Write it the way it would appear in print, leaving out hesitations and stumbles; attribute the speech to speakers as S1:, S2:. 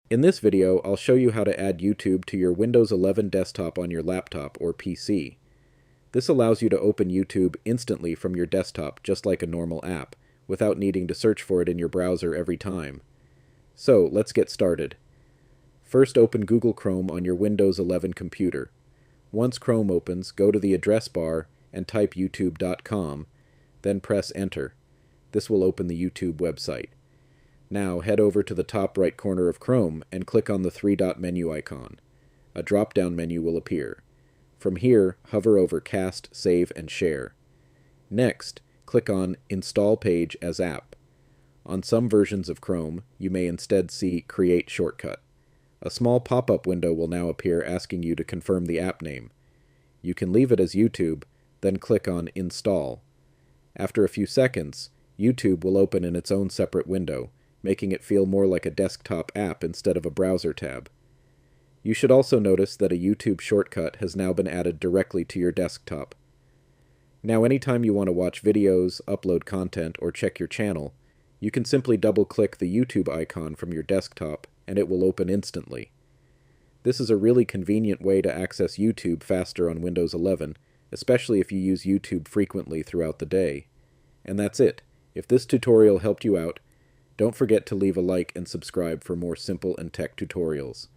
S1: In this video, I'll show you how to add YouTube to your Windows 11 desktop on your laptop or PC. This allows you to open YouTube instantly from your desktop, just like a normal app, without needing to search for it in your browser every time. So, let's get started. First, open Google Chrome on your Windows 11 computer. Once Chrome opens, go to the address bar and type youtube.com, then press Enter. This will open the YouTube website. Now head over to the top right corner of Chrome and click on the three-dot menu icon. A drop-down menu will appear. From here, hover over Cast, Save, and Share. Next, click on Install Page as App. On some versions of Chrome, you may instead see Create Shortcut. A small pop-up window will now appear asking you to confirm the app name. You can leave it as YouTube, then click on Install. After a few seconds, YouTube will open in its own separate window, making it feel more like a desktop app instead of a browser tab. You should also notice that a YouTube shortcut has now been added directly to your desktop. Now anytime you want to watch videos, upload content, or check your channel, you can simply double-click the YouTube icon from your desktop and it will open instantly. This is a really convenient way to access YouTube faster on Windows 11, especially if you use YouTube frequently throughout the day. And that's it. If this tutorial helped you out, don't forget to leave a like and subscribe for more simple and tech tutorials.